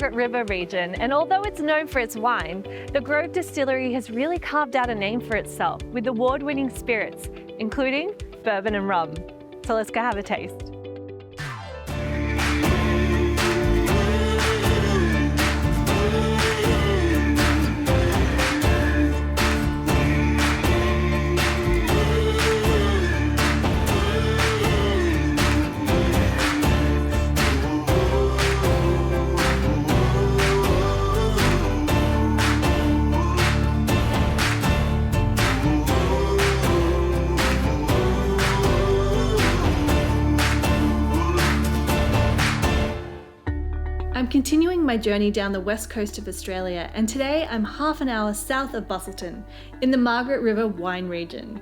Margaret River region, and although it's known for its wine, the Grove Distillery has really carved out a name for itself with award-winning spirits, including bourbon and rum. So let's go have a taste. I'm continuing my journey down the west coast of Australia, and today I'm half an hour south of Busselton, in the Margaret River wine region.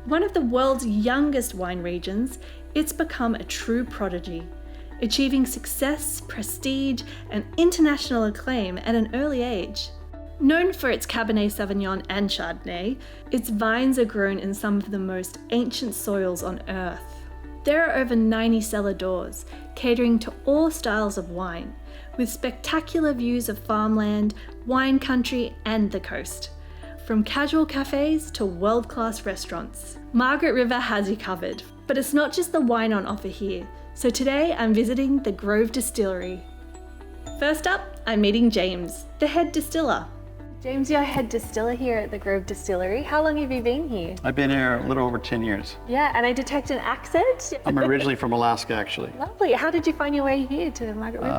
One of the world's youngest wine regions, it's become a true prodigy, achieving success, prestige, and international acclaim at an early age. Known for its Cabernet Sauvignon and Chardonnay, its vines are grown in some of the most ancient soils on earth. There are over 90 cellar doors, catering to all styles of wine, with spectacular views of farmland, wine country, and the coast. From casual cafes to world-class restaurants, Margaret River has you covered. But it's not just the wine on offer here, so today I'm visiting the Grove Distillery. First up, I'm meeting James, the head distiller. James, you're head distiller here at the Grove Distillery. How long have you been here? I've been here a little over 10 years. Yeah, and I detect an accent. I'm originally from Alaska, actually. Lovely. How did you find your way here to Margaret River?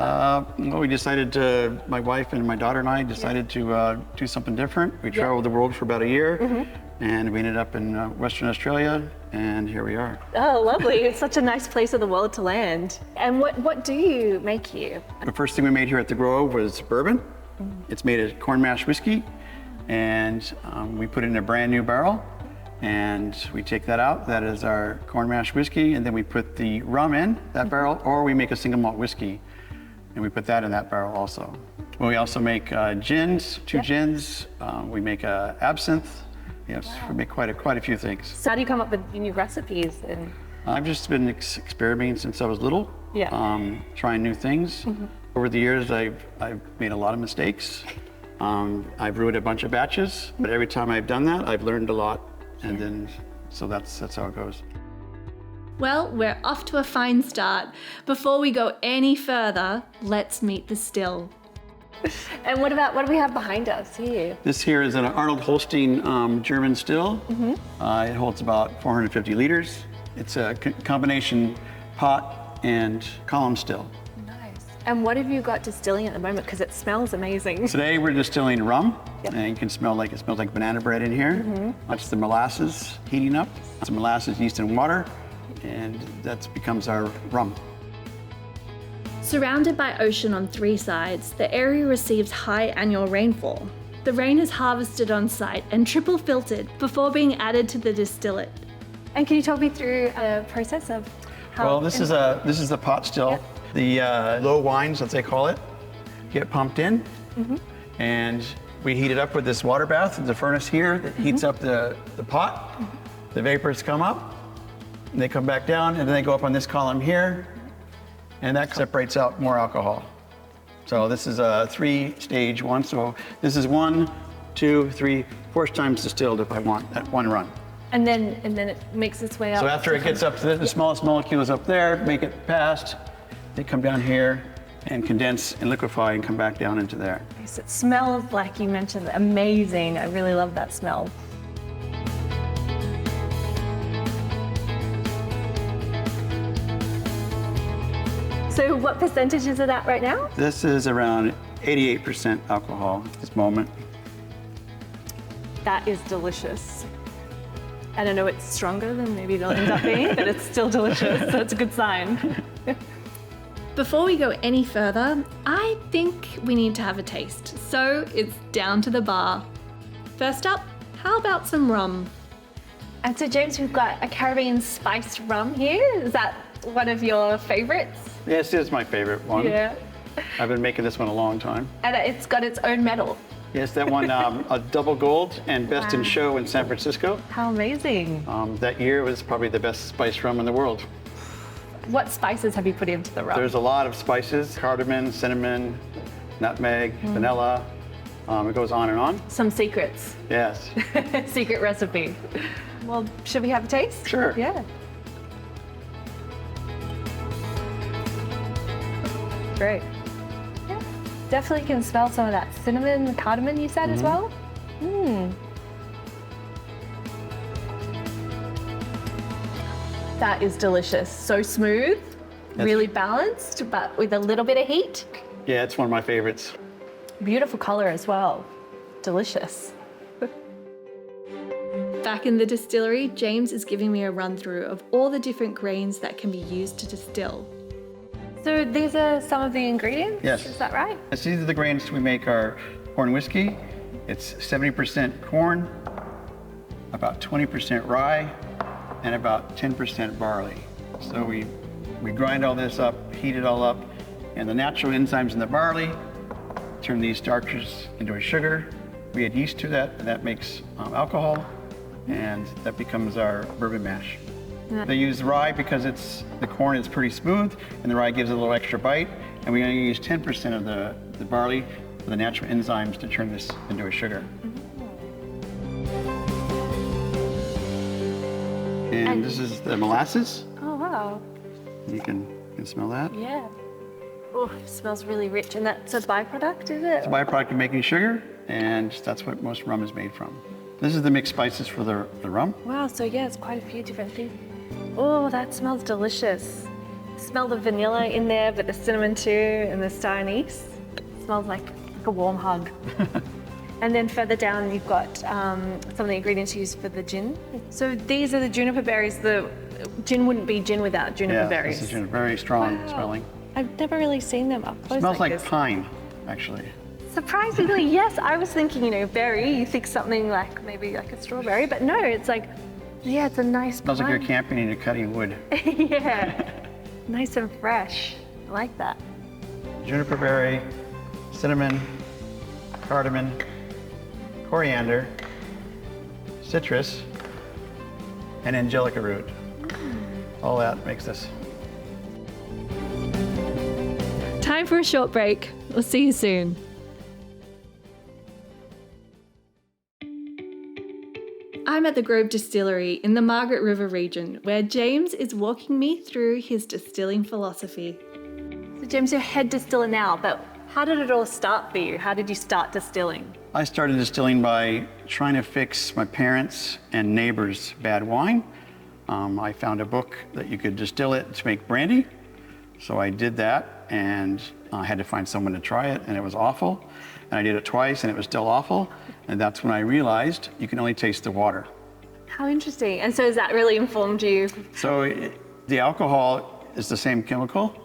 Well, my wife and my daughter and I decided to do something different. We traveled the world for about a year, and we ended up in Western Australia, and here we are. Oh, lovely. It's such a nice place of the world to land. And what do you make here? The first thing we made here at the Grove was bourbon. It's made of corn mash whiskey, and we put it in a brand new barrel, and we take that out. That is our corn mash whiskey, and then we put the rum in that barrel, or we make a single malt whiskey, and we put that in that barrel also. Well, we also make gins, two gins. We make absinthe. Yes, we make quite a few things. So how do you come up with new recipes? I've just been experimenting since I was little, trying new things. Over the years, I've made a lot of mistakes. I've brewed a bunch of batches, but every time I've done that, I've learned a lot, and then so that's how it goes. Well, we're off to a fine start. Before we go any further, let's meet the still. And what do we have behind us here? This here is an Arnold Holstein German still. It holds about 450 liters. It's a combination pot and column still. And what have you got distilling at the moment? Because it smells amazing. Today we're distilling rum, and you can smell it smells like banana bread in here. That's the molasses heating up. It's molasses, yeast, and water, and that becomes our rum. Surrounded by ocean on three sides, the area receives high annual rainfall. The rain is harvested on site and triple filtered before being added to the distillate. And can you talk me through a process of how? Well, this is the pot still. The low wines, as they call it, get pumped in, and we heat it up with this water bath. There's a furnace here that heats up the pot. The vapors come up, and they come back down, and then they go up on this column here, and that separates out more alcohol. So this is a 3-stage one. So this is 1, 2, 3, 4 times distilled if I want at one run. And then it makes its way up. So after it gets up to the smallest molecules up there, make it past. They come down here and condense and liquefy and come back down into there. So it smells, like you mentioned, amazing. I really love that smell. So what percentage is it at right now? This is around 88% alcohol at this moment. That is delicious. And I know it's stronger than maybe it'll end up being, but it's still delicious, so it's a good sign. Before we go any further, I think we need to have a taste. So it's down to the bar. First up, how about some rum? And so James, we've got a Caribbean spiced rum here. Is that one of your favorites? Yes, it is my favorite one. Yeah. I've been making this one a long time. And it's got its own medal. Yes, that won a double gold and best in show in San Francisco. How amazing. That year was probably the best spiced rum in the world. What spices have you put into the rum? There's a lot of spices, cardamom, cinnamon, nutmeg, vanilla. It goes on and on. Some secrets. Yes. Secret recipe. Well, should we have a taste? Sure. Yeah. Great. Yeah. Definitely can smell some of that cinnamon and cardamom you said as well. That is delicious. So smooth, really balanced, but with a little bit of heat. Yeah, it's one of my favorites. Beautiful color as well. Delicious. Back in the distillery, James is giving me a run through of all the different grains that can be used to distill. So these are some of the ingredients? Yes. Is that right? These are the grains we make our corn whiskey. It's 70% corn, about 20% rye, and about 10% barley. So we grind all this up, heat it all up, and the natural enzymes in the barley turn these starches into a sugar. We add yeast to that, and that makes alcohol, and that becomes our bourbon mash. Yeah. They use rye because the corn is pretty smooth, and the rye gives it a little extra bite, and we only use 10% of the barley for the natural enzymes to turn this into a sugar. And this is the molasses. Oh, wow. You can smell that. Yeah. Oh, it smells really rich. And that's a byproduct, is it? It's a byproduct of making sugar, and that's what most rum is made from. This is the mixed spices for the rum. Wow, so yeah, it's quite a few different things. Oh, that smells delicious. Smell the vanilla in there, but the cinnamon too, and the star anise. It smells like a warm hug. And then further down, you've got some of the ingredients used for the gin. So these are the juniper berries. The gin wouldn't be gin without juniper berries. This is juniper, very strong smelling. I've never really seen them up close. It smells like this. pine, actually. Surprisingly, yes. I was thinking, berry, you think something like maybe like a strawberry, but no, it's like, yeah, it's a nice Smells like you're camping and you're cutting wood. Yeah, nice and fresh. I like that. Juniper berry, cinnamon, cardamom, coriander, citrus, and angelica root. All that makes this. Time for a short break. We'll see you soon. I'm at the Grove Distillery in the Margaret River region, where James is walking me through his distilling philosophy. So James, you're head distiller now, but how did it all start for you? How did you start distilling? I started distilling by trying to fix my parents' and neighbors' bad wine. I found a book that you could distill it to make brandy. So I did that, and I had to find someone to try it, and it was awful. And I did it twice, and it was still awful. And that's when I realized you can only taste the water. How interesting. And so has that really informed you? So the alcohol is the same chemical,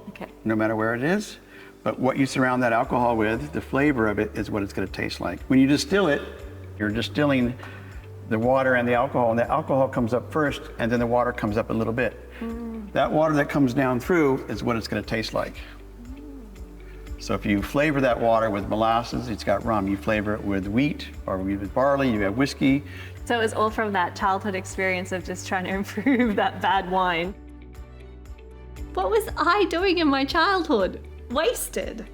no matter where it is. But what you surround that alcohol with, the flavor of it, is what it's going to taste like. When you distill it, you're distilling the water and the alcohol comes up first, and then the water comes up a little bit. That water that comes down through is what it's going to taste like. So if you flavor that water with molasses, it's got rum. You flavor it with wheat or with barley, you have whiskey. So it was all from that childhood experience of just trying to improve that bad wine. What was I doing in my childhood? Wasted.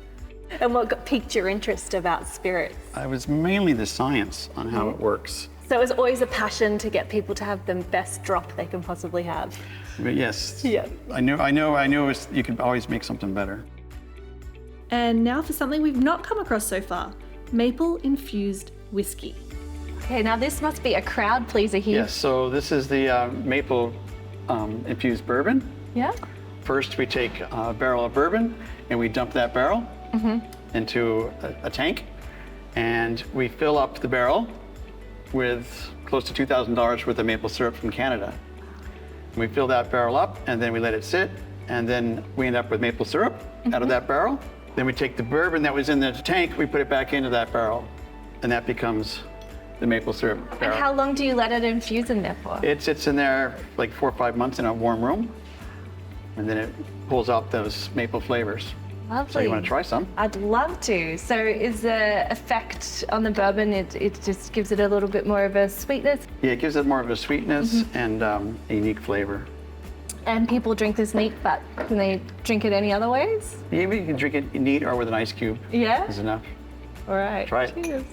And what piqued your interest about spirits? It was mainly the science on how it works. So it was always a passion to get people to have the best drop they can possibly have. But yes, Yeah. I know you can always make something better. And now for something we've not come across so far, maple-infused whiskey. Okay, now this must be a crowd pleaser here. Yes, so this is the maple infused bourbon. Yeah? First, we take a barrel of bourbon and we dump that barrel into a tank, and we fill up the barrel with close to $2,000 worth of maple syrup from Canada. We fill that barrel up, and then we let it sit, and then we end up with maple syrup out of that barrel. Then we take the bourbon that was in the tank, we put it back into that barrel, and that becomes the maple syrup barrel. And how long do you let it infuse in there for? It sits in there like 4 or 5 months in a warm room, and then it pulls out those maple flavors. Lovely. So you want to try some? I'd love to. So is the effect on the bourbon, it just gives it a little bit more of a sweetness? Yeah, it gives it more of a sweetness and a unique flavor. And people drink this neat, but can they drink it any other ways? Maybe you can drink it neat or with an ice cube. Yeah? Is enough. All right. Try it. Cheers.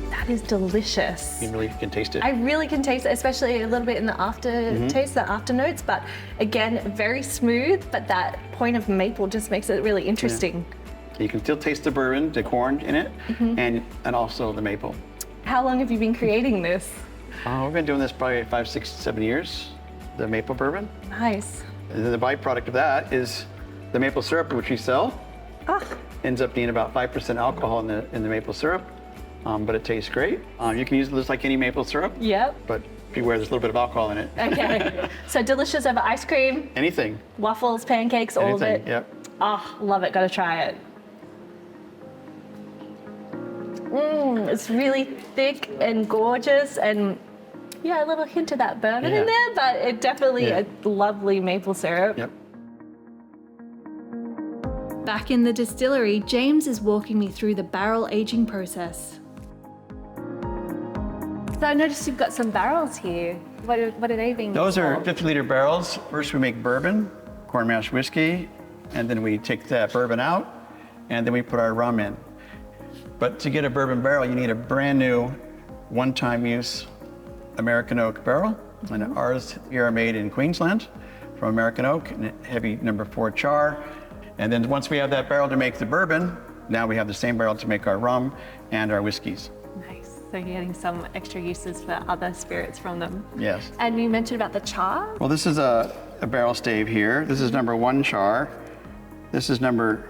That is delicious. You really can taste it. I really can taste it, especially a little bit in the aftertaste, the after notes, but again, very smooth, but that point of maple just makes it really interesting. You can still taste the bourbon, the corn in it, and also the maple. How long have you been creating this? We've been doing this probably 5, 6, 7 years, the maple bourbon. Nice. And then the byproduct of that is the maple syrup, which we sell. Ends up being about 5% alcohol in the maple syrup, but it tastes great. You can use it just like any maple syrup, Yep. but beware, there's a little bit of alcohol in it. Okay. So delicious over ice cream, Anything. waffles, pancakes, all of Anything, it. yep. Oh, love it. Gotta try it. It's really thick and gorgeous, and yeah, a little hint of that bourbon in there, but it definitely a lovely maple syrup. Yep. Back in the distillery, James is walking me through the barrel aging process. So I noticed you've got some barrels here. What are they being Those are called? 50-liter barrels. First we make bourbon, corn mash whiskey, and then we take that bourbon out, and then we put our rum in. But to get a bourbon barrel, you need a brand new, one-time use American oak barrel. And ours here are made in Queensland from American oak, and a heavy number 4 char. And then once we have that barrel to make the bourbon, now we have the same barrel to make our rum and our whiskeys. Nice. So you're getting some extra uses for other spirits from them. Yes. And you mentioned about the char. Well, this is a barrel stave here. This is number 1 char. This is number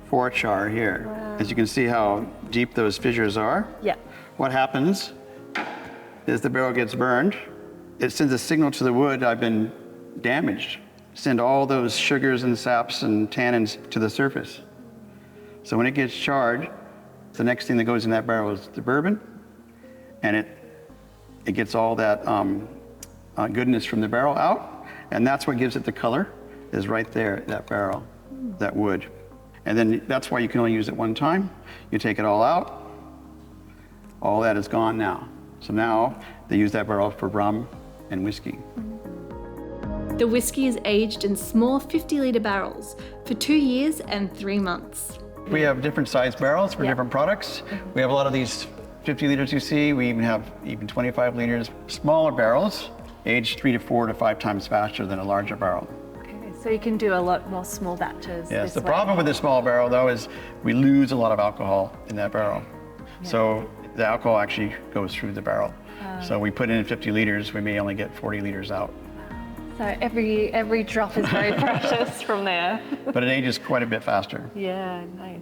4 char here. Wow. As you can see how deep those fissures are. Yeah. What happens is the barrel gets burned. It sends a signal to the wood, I've been damaged. Send all those sugars and saps and tannins to the surface. So when it gets charred, the next thing that goes in that barrel is the bourbon, and it gets all that goodness from the barrel out, and that's what gives it the color, is right there, that barrel, that wood. And then that's why you can only use it one time. You take it all out, all that is gone now. So now they use that barrel for rum and whiskey. The whiskey is aged in small 50-litre barrels for 2 years and 3 months. We have different size barrels for different products. We have a lot of these 50 liters you see. We even have 25 liters, smaller barrels, aged 3 to 4 to 5 times faster than a larger barrel. So you can do a lot more small batches. Yes, this the way. problem with the small barrel though is we lose a lot of alcohol in that barrel. So the alcohol actually goes through the barrel. So we put in 50 liters, we may only get 40 liters out. So every drop is very precious from there. But it ages quite a bit faster. Yeah, nice.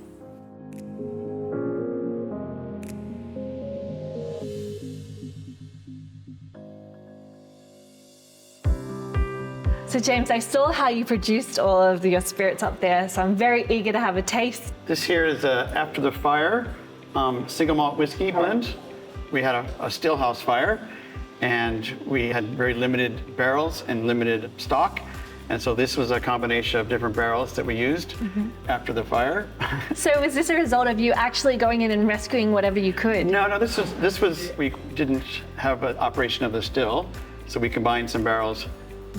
So James, I saw how you produced all of your spirits up there, so I'm very eager to have a taste. This here is after the fire single malt whiskey blend. We had a stillhouse fire, and we had very limited barrels and limited stock. And so this was a combination of different barrels that we used after the fire. So was this a result of you actually going in and rescuing whatever you could? No, this was, we didn't have an operation of the still, so we combined some barrels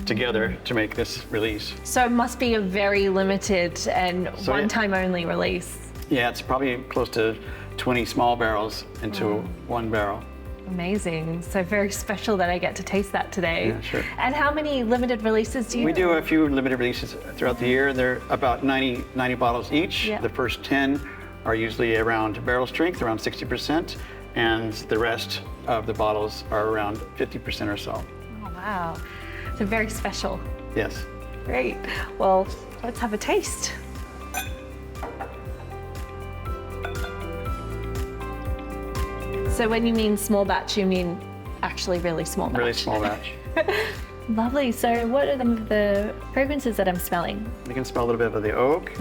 together to make this release. So it must be a very limited and So, yeah. one-time only release. Yeah, it's probably close to 20 small barrels into one barrel. Amazing. So very special that I get to taste that today. Yeah, sure. And how many limited releases do you We do a few limited releases throughout the year. They're about 90 bottles each. Yeah. The first 10 are usually around barrel strength, around 60%, and the rest of the bottles are around 50% or so. Oh, wow. So very special. Yes. Great. Well, let's have a taste. So when you mean small batch, you mean actually really small batch? Really small batch. Lovely. So what are the fragrances that I'm smelling? You can smell a little bit of the oak,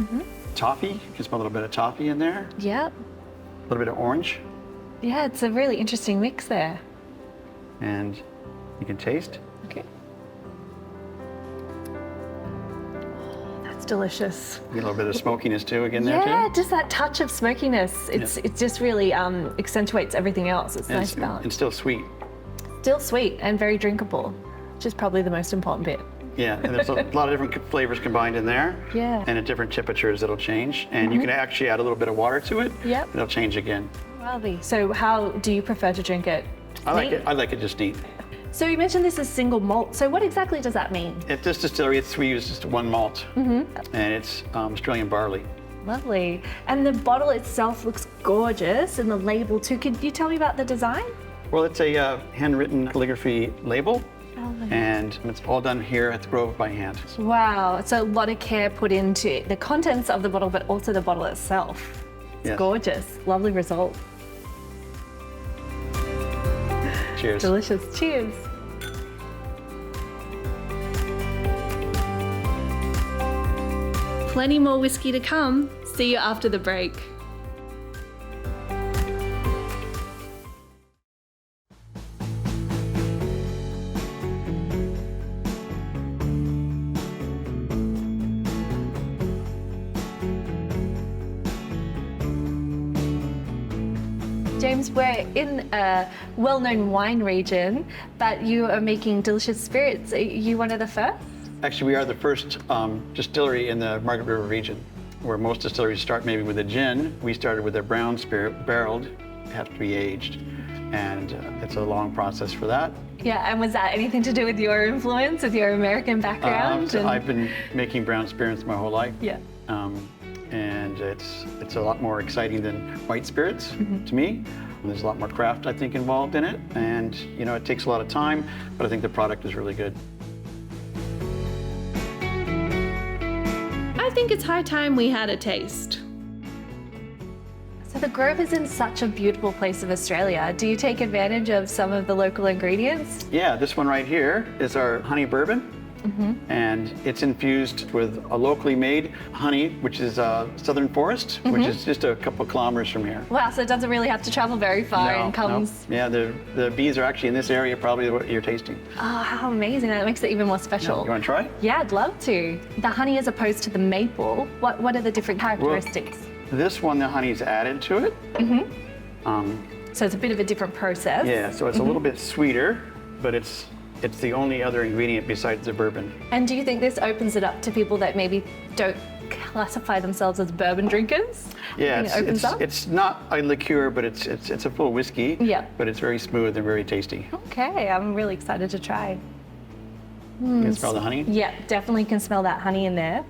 toffee. You can smell a little bit of toffee in there, Yep. a little bit of orange, Yeah, it's a really interesting mix there. and you can taste. Okay. Oh, that's delicious. Get a little bit of smokiness too again there Yeah, too. just that touch of smokiness. It just really accentuates everything else. It's nice balance. And still sweet. Still sweet and very drinkable, which is probably the most important bit. Yeah, and there's a lot of different flavors combined in there. Yeah. And at different temperatures it'll change. And you can actually add a little bit of water to it. Yep. It'll change again. Lovely. So how do you prefer to drink it? I like Neat? it. I like it just neat. So you mentioned this is single malt. So what exactly does that mean? At this distillery, we use just one malt, and it's Australian barley. Lovely. And the bottle itself looks gorgeous, and the label too. Could you tell me about the design? Well, it's a handwritten calligraphy label, Lovely. and it's all done here at the Grove by hand. Wow, it's a lot of care put into the contents of the bottle, but also the bottle itself. It's Yes. gorgeous. Lovely result. Cheers. Delicious. Cheers. Plenty more whiskey to come. See you after the break. James, we're in a well-known wine region, but you are making delicious spirits. Are you one of the first? Actually, we are the first distillery in the Margaret River region, where most distilleries start maybe with a gin. We started with a brown spirit, barreled, have to be aged, and it's a long process for that. Yeah, and was that anything to do with your influence, with your American background? So I've been making brown spirits my whole life. Yeah. And it's a lot more exciting than white spirits to me. There's a lot more craft, I think, involved in it, and you know, it takes a lot of time, but I think the product is really good. I think it's high time we had a taste. So the Grove is in such a beautiful place of Australia. Do you take advantage of some of the local ingredients? Yeah, this one right here is our honey bourbon. And it's infused with a locally made honey, which is Southern Forest, which is just a couple of kilometers from here. Wow, so it doesn't really have to travel very far and comes... No. Yeah, the bees are actually in this area, probably what you're tasting. Oh, how amazing. That makes it even more special. You want to try? Yeah, I'd love to. The honey as opposed to the maple, what are the different characteristics? This one, the honey's added to it. So it's a bit of a different process. Yeah, so it's a little bit sweeter, but it's the only other ingredient besides the bourbon. And do you think this opens it up to people that maybe don't classify themselves as bourbon drinkers? Yeah, it opens up? it's not a liqueur, but it's a full whiskey. Yeah. But it's very smooth and very tasty. Okay, I'm really excited to try. You can smell the honey? Yeah, definitely can smell that honey in there.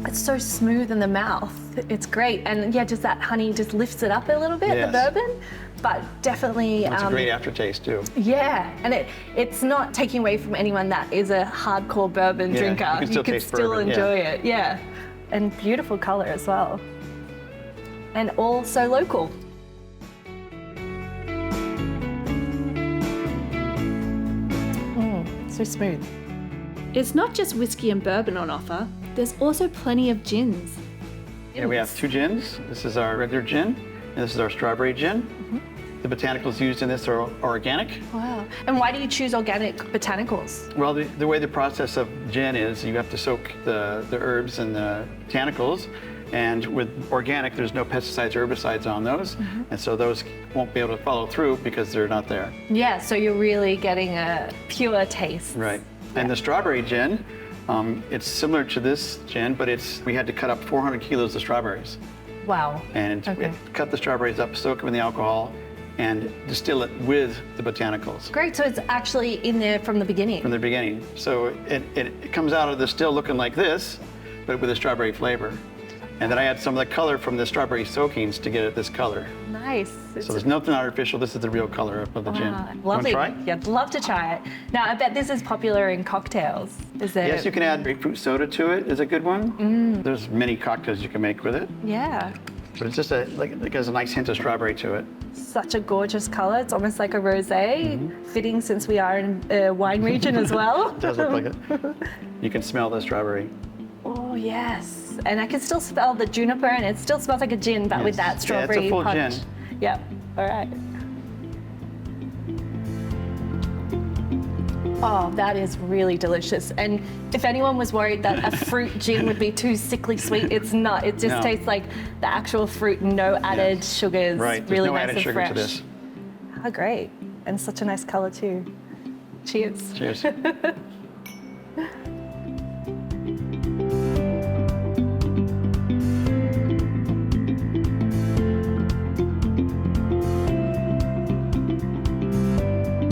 It's so smooth in the mouth. It's great. And yeah, just that honey just lifts it up a little bit, Yes. the bourbon. But definitely... It's a great aftertaste too. Yeah, and it's not taking away from anyone that is a hardcore bourbon Yeah, drinker. you can still taste bourbon, enjoy it. Yeah, and beautiful color as well, and also local. So smooth. It's not just whiskey and bourbon on offer, there's also plenty of gins. Yeah, we have two gins. This is our regular gin, and this is our strawberry gin. The botanicals used in this are organic. Wow. And why do you choose organic botanicals? Well, the way the process of gin is, you have to soak the herbs and the botanicals, and with organic, there's no pesticides or herbicides on those, and so those won't be able to follow through because they're not there. Yeah, so you're really getting a pure taste. Right. And the strawberry gin, it's similar to this gin, but we had to cut up 400 kilos of strawberries. Wow. And Okay. cut the strawberries up, soak them in the alcohol, and distill it with the botanicals Great, so it's actually in there from the beginning. from the beginning. So it comes out of the still looking like this, but with a strawberry flavor. And then I add some of the color from the strawberry soakings to get it this color. Nice. So there's nothing artificial. This is the real color of the gin. Wow, You lovely. want to try? Yeah, I'd love to try it. Now, I bet this is popular in cocktails. Is there? Yes, you can add grapefruit soda to it. Is a good one. There's many cocktails you can make with it, Yeah. but it's just it has a nice hint of strawberry to it. Such a gorgeous color. It's almost like a rosé, fitting since we are in a wine region as well. It does look like it. You can smell the strawberry. Oh, yes. And I can still smell the juniper, and it still smells like a gin, but with Yes. that strawberry Yeah, it's a full punch. gin. Yep. All right. Oh, that is really delicious. And if anyone was worried that a fruit gin would be too sickly sweet, it's not. It just No. tastes like the actual fruit, no added sugars. Right, there's really no nice added and sugar fresh. to this. Oh, great. And such a nice color too. Cheers. Cheers.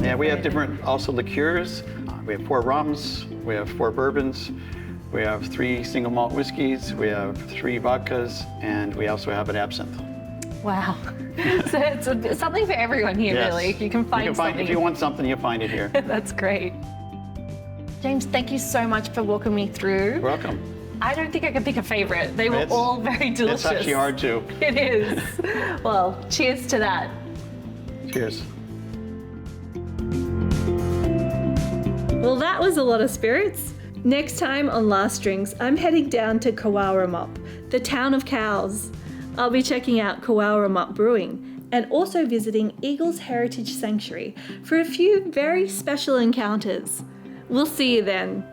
Yeah, we have different also liqueurs. We have 4 rums, we have 4 bourbons, we have 3 single malt whiskeys, we have 3 vodkas, and we also have an absinthe. Wow. So it's something for everyone here, Yes. really. You can find something. If you want something, you'll find it here. That's great. James, thank you so much for walking me through. You're welcome. I don't think I could pick a favorite. They were all very delicious. It's actually hard to. It is. Well, cheers to that. Cheers. Well, that was a lot of spirits. Next time on Last Drinks, I'm heading down to Cowaramop, the town of cows. I'll be checking out Cowaramop Brewing and also visiting Eagles Heritage Sanctuary for a few very special encounters. We'll see you then.